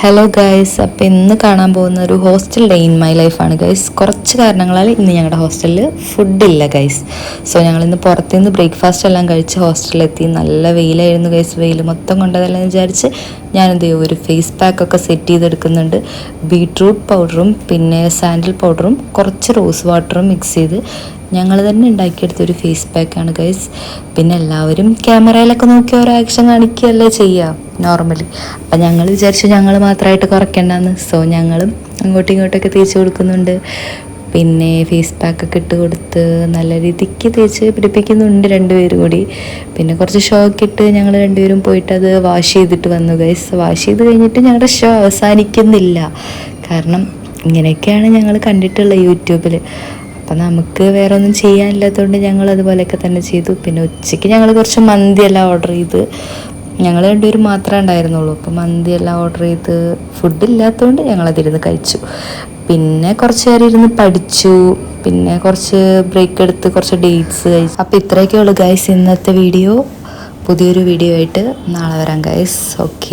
Hello guys, അപ്പോൾ ഇന്ന് കാണാൻ പോകുന്ന ഒരു ഹോസ്റ്റൽ ഡേ ഇൻ മൈ ലൈഫാണ് ഗൈസ്. കുറച്ച് കാരണങ്ങളാൽ ഇന്ന് ഞങ്ങളുടെ ഹോസ്റ്റലിൽ ഫുഡില്ല ഗൈസ്. സോ ഞങ്ങളിന്ന് പുറത്തുനിന്ന് ബ്രേക്ക്ഫാസ്റ്റ് എല്ലാം കഴിച്ച് ഹോസ്റ്റലിലെത്തി. നല്ല വെയിലായിരുന്നു ഗൈസ്. വെയിൽ മൊത്തം കൊണ്ടതല്ലെന്ന് വിചാരിച്ച് ഞാനെന്ത് ചെയ്യും, ഒരു ഫേസ് പാക്കൊക്കെ സെറ്റ് ചെയ്തെടുക്കുന്നുണ്ട്. ബീട്രൂട്ട് പൗഡറും പിന്നെ സാൻഡൽ പൗഡറും കുറച്ച് റോസ് വാട്ടറും മിക്സ് ചെയ്ത് ഞങ്ങൾ തന്നെ ഉണ്ടാക്കിയെടുത്തൊരു ഫേസ് പാക്കാണ് ഗൈസ്. പിന്നെ എല്ലാവരും ക്യാമറയിലൊക്കെ നോക്കി ഓരോ ആക്ഷൻ കാണിക്കുകയല്ലേ ചെയ്യുക നോർമലി. അപ്പം ഞങ്ങൾ വിചാരിച്ചു ഞങ്ങൾ മാത്രമായിട്ട് കുറയ്ക്കണ്ടെന്ന്. സോ ഞങ്ങളും അങ്ങോട്ടും ഇങ്ങോട്ടൊക്കെ തേച്ച് കൊടുക്കുന്നുണ്ട്. പിന്നെ ഫേസ് പാക്കൊക്കെ ഇട്ട് കൊടുത്ത് നല്ല രീതിക്ക് തേച്ച് പിടിപ്പിക്കുന്നുണ്ട് രണ്ടുപേരും കൂടി. പിന്നെ കുറച്ച് ഷോ ഒക്കെ ഇട്ട് ഞങ്ങൾ രണ്ടുപേരും പോയിട്ട് അത് വാഷ് ചെയ്തിട്ട് വന്നു ഗൈസ്. വാഷ് ചെയ്ത് കഴിഞ്ഞിട്ട് ഞങ്ങളുടെ ഷോ അവസാനിക്കുന്നില്ല. കാരണം ഇങ്ങനെയൊക്കെയാണ് ഞങ്ങൾ കണ്ടിട്ടുള്ളത് യൂട്യൂബിൽ. അപ്പം നമുക്ക് വേറെ ഒന്നും ചെയ്യാനില്ലാത്തതുകൊണ്ട് ഞങ്ങൾ അതുപോലെയൊക്കെ തന്നെ ചെയ്തു. പിന്നെ ഉച്ചയ്ക്ക് ഞങ്ങൾ കുറച്ച് മന്തിയെല്ലാം ഓർഡർ ചെയ്ത്, ഞങ്ങൾ രണ്ടുപേരും മാത്രമേ ഉണ്ടായിരുന്നുള്ളൂ. അപ്പോൾ മന്തിയെല്ലാം ഓർഡർ ചെയ്ത് ഫുഡില്ലാത്തതുകൊണ്ട് ഞങ്ങളതിരുന്ന് കഴിച്ചു. പിന്നെ കുറച്ച് നേരം ഇരുന്ന് പഠിച്ചു. പിന്നെ കുറച്ച് ബ്രേക്ക് എടുത്ത് കുറച്ച് ഡേറ്റ്സ് കഴിച്ചു. അപ്പോൾ ഇത്രയൊക്കെ ഉള്ളൂ ഗൈസ് ഇന്നത്തെ വീഡിയോ. പുതിയൊരു വീഡിയോ ആയിട്ട് നാളെ വരാം ഗൈസ്. ഓക്കെ.